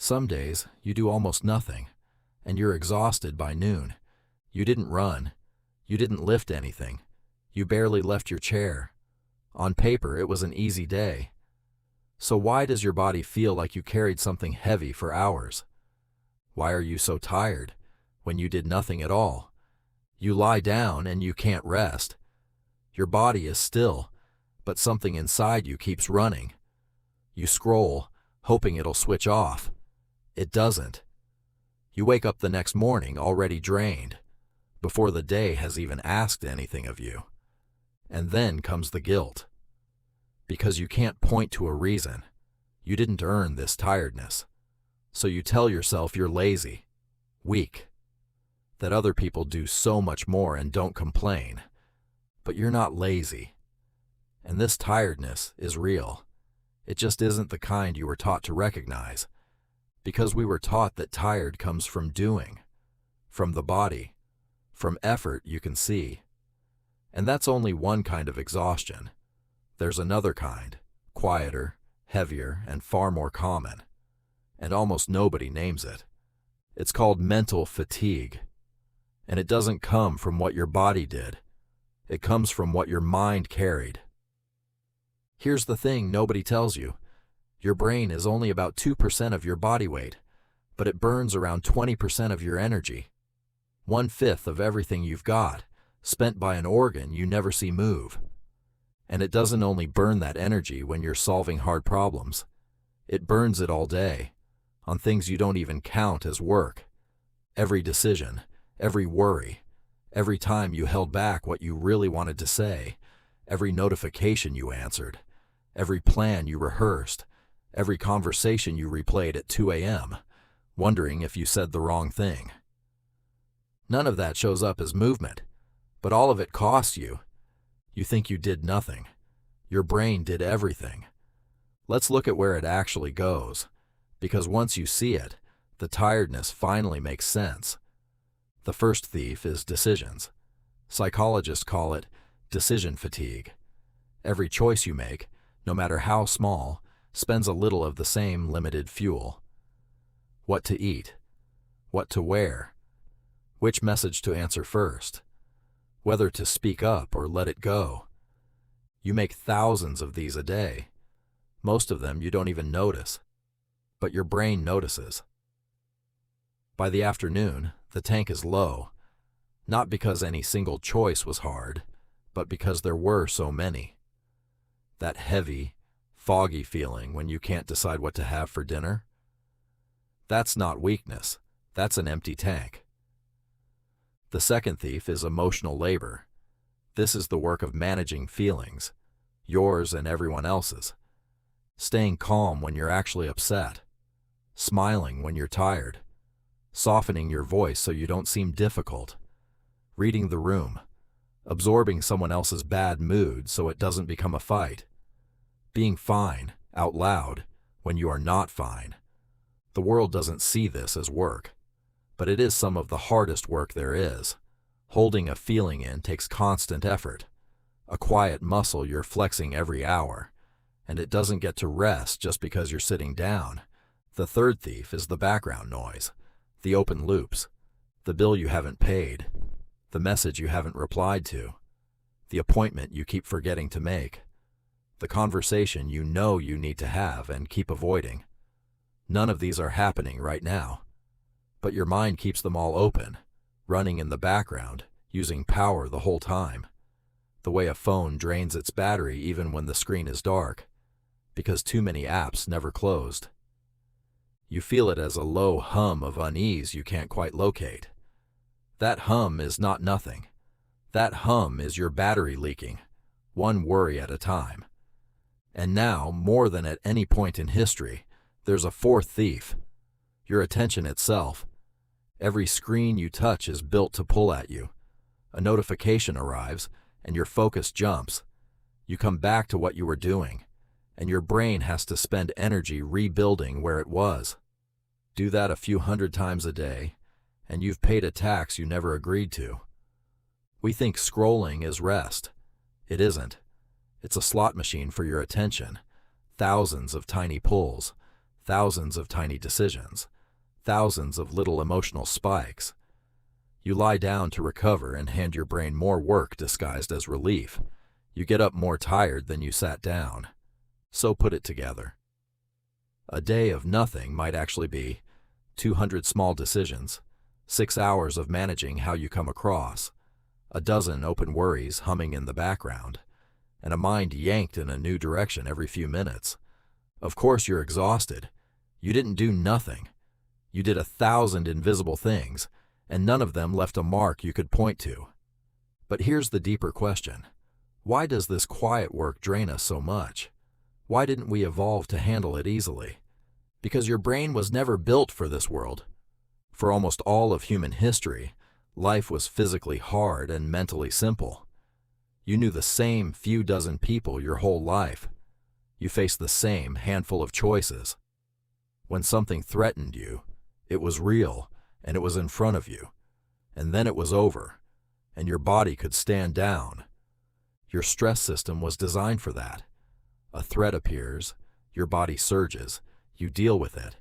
Some days, you do almost nothing, and you're exhausted by noon. You didn't run. You didn't lift anything. You barely left your chair. On paper, it was an easy day. So why does your body feel like you carried something heavy for hours? Why are you so tired when you did nothing at all? You lie down and you can't rest. Your body is still, but something inside you keeps running. You scroll, hoping it'll switch off. It doesn't. You wake up the next morning already drained, before the day has even asked anything of you. And then comes the guilt. Because you can't point to a reason. You didn't earn this tiredness. So you tell yourself you're lazy, weak, that other people do so much more and don't complain. But you're not lazy. And this tiredness is real. It just isn't the kind you were taught to recognize. Because we were taught that tired comes from doing, from the body, from effort you can see. And that's only one kind of exhaustion. There's another kind, quieter, heavier, and far more common. And almost nobody names it. It's called mental fatigue. And it doesn't come from what your body did. It comes from what your mind carried. Here's the thing nobody tells you. Your brain is only about 2% of your body weight, but it burns around 20% of your energy. 1/5 of everything you've got, spent by an organ you never see move. And it doesn't only burn that energy when you're solving hard problems. It burns it all day, on things you don't even count as work. Every decision, every worry, every time you held back what you really wanted to say, every notification you answered, every plan you rehearsed, every conversation you replayed at 2 a.m., wondering if you said the wrong thing. None of that shows up as movement, but all of it costs you. You think you did nothing. Your brain did everything. Let's look at where it actually goes, because once you see it, the tiredness finally makes sense. The first thief is decisions. Psychologists call it decision fatigue. Every choice you make, no matter how small, spends a little of the same limited fuel. What to eat, what to wear, which message to answer first, whether to speak up or let it go. You make thousands of these a day. Most of them you don't even notice, but your brain notices. By the afternoon, the tank is low, not because any single choice was hard, but because there were so many. That heavy, foggy feeling when you can't decide what to have for dinner? That's not weakness. That's an empty tank. The second thief is emotional labor. This is the work of managing feelings, yours and everyone else's. Staying calm when you're actually upset. Smiling when you're tired. Softening your voice so you don't seem difficult. Reading the room. Absorbing someone else's bad mood so it doesn't become a fight. Being fine, out loud, when you are not fine. The world doesn't see this as work, but it is some of the hardest work there is. Holding a feeling in takes constant effort, a quiet muscle you're flexing every hour, and it doesn't get to rest just because you're sitting down. The third thief is the background noise, the open loops, the bill you haven't paid, the message you haven't replied to, the appointment you keep forgetting to make, the conversation you know you need to have and keep avoiding. None of these are happening right now, but your mind keeps them all open, running in the background, using power the whole time. The way a phone drains its battery even when the screen is dark, because too many apps never closed. You feel it as a low hum of unease you can't quite locate. That hum is not nothing. That hum is your battery leaking, one worry at a time. And now, more than at any point in history, there's a fourth thief, your attention itself. Every screen you touch is built to pull at you. A notification arrives, and your focus jumps. You come back to what you were doing, and your brain has to spend energy rebuilding where it was. Do that a few hundred times a day, and you've paid a tax you never agreed to. We think scrolling is rest. It isn't. It's a slot machine for your attention. Thousands of tiny pulls, thousands of tiny decisions, thousands of little emotional spikes. You lie down to recover and hand your brain more work disguised as relief. You get up more tired than you sat down. So put it together. A day of nothing might actually be 200 small decisions, 6 hours of managing how you come across, a dozen open worries humming in the background, and a mind yanked in a new direction every few minutes. Of course you're exhausted. You didn't do nothing. You did 1,000 invisible things, and none of them left a mark you could point to. But here's the deeper question. Why does this quiet work drain us so much? Why didn't we evolve to handle it easily? Because your brain was never built for this world. For almost all of human history, life was physically hard and mentally simple. You knew the same few dozen people your whole life. You faced the same handful of choices. When something threatened you, it was real, and it was in front of you. And then it was over, and your body could stand down. Your stress system was designed for that. A threat appears, your body surges, you deal with it,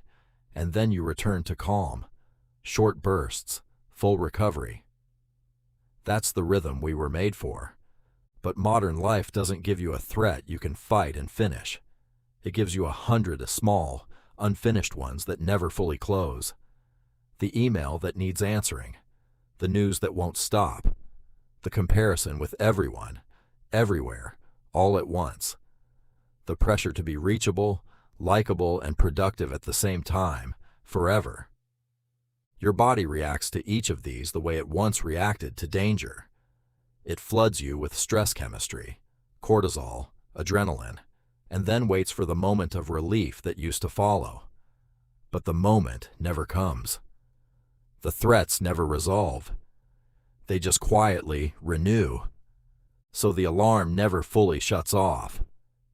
and then you return to calm. Short bursts, full recovery. That's the rhythm we were made for. But modern life doesn't give you a threat you can fight and finish. It gives you 100 small, unfinished ones that never fully close. The email that needs answering, the news that won't stop, the comparison with everyone, everywhere, all at once. The pressure to be reachable, likable, and productive at the same time, forever. Your body reacts to each of these the way it once reacted to danger. It floods you with stress chemistry, cortisol, adrenaline, and then waits for the moment of relief that used to follow. But the moment never comes. The threats never resolve. They just quietly renew. So the alarm never fully shuts off.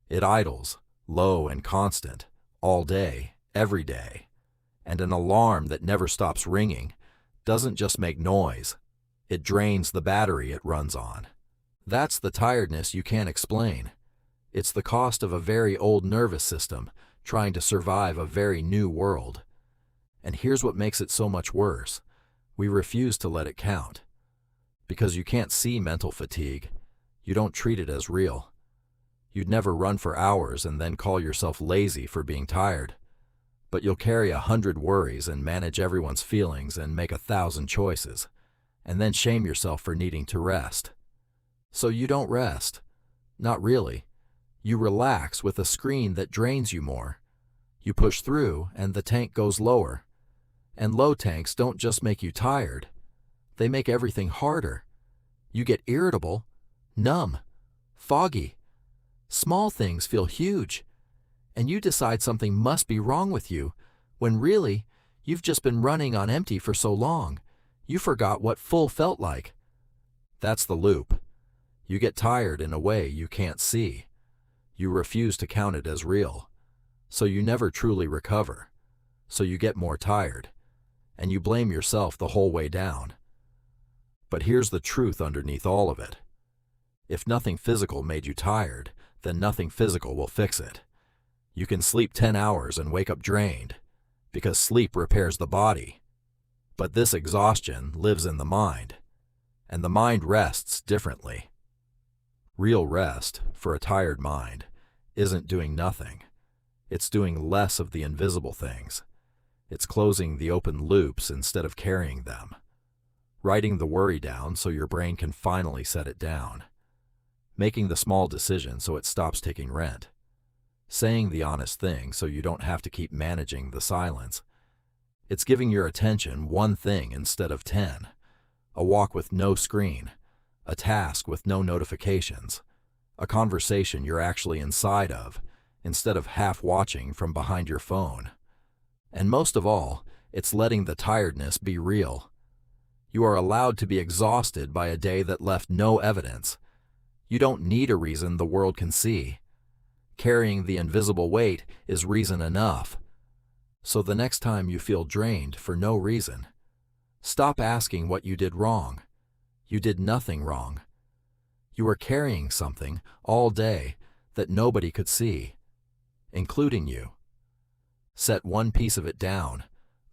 It idles, low and constant, all day, every day. And an alarm that never stops ringing doesn't just make noise. It drains the battery it runs on. That's the tiredness you can't explain. It's the cost of a very old nervous system trying to survive a very new world. And here's what makes it so much worse. We refuse to let it count. Because you can't see mental fatigue. You don't treat it as real. You'd never run for hours and then call yourself lazy for being tired. But you'll carry 100 worries and manage everyone's feelings and make 1,000 choices, and then shame yourself for needing to rest. So you don't rest. Not really. You relax with a screen that drains you more. You push through and the tank goes lower. And low tanks don't just make you tired. They make everything harder. You get irritable, numb, foggy. Small things feel huge. And you decide something must be wrong with you, when really, you've just been running on empty for so long, you forgot what full felt like. That's the loop. You get tired in a way you can't see. You refuse to count it as real. So you never truly recover. So you get more tired. And you blame yourself the whole way down. But here's the truth underneath all of it. If nothing physical made you tired, then nothing physical will fix it. You can sleep 10 hours and wake up drained, because sleep repairs the body. But this exhaustion lives in the mind, and the mind rests differently. Real rest, for a tired mind, isn't doing nothing. It's doing less of the invisible things. It's closing the open loops instead of carrying them. Writing the worry down so your brain can finally set it down. Making the small decision so it stops taking rent. Saying the honest thing so you don't have to keep managing the silence. It's giving your attention one thing instead of 10. A walk with no screen. A task with no notifications. A conversation you're actually inside of, instead of half watching from behind your phone. And most of all, it's letting the tiredness be real. You are allowed to be exhausted by a day that left no evidence. You don't need a reason the world can see. Carrying the invisible weight is reason enough. So the next time you feel drained for no reason, stop asking what you did wrong. You did nothing wrong. You were carrying something all day that nobody could see, including you. Set one piece of it down.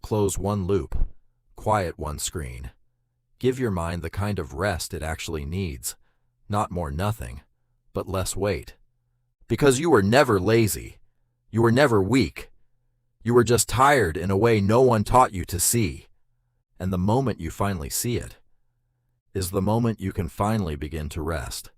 Close one loop. Quiet one screen. Give your mind the kind of rest it actually needs. Not more nothing, but less weight. Because you were never lazy. You were never weak. You were just tired in a way no one taught you to see. And the moment you finally see it is the moment you can finally begin to rest.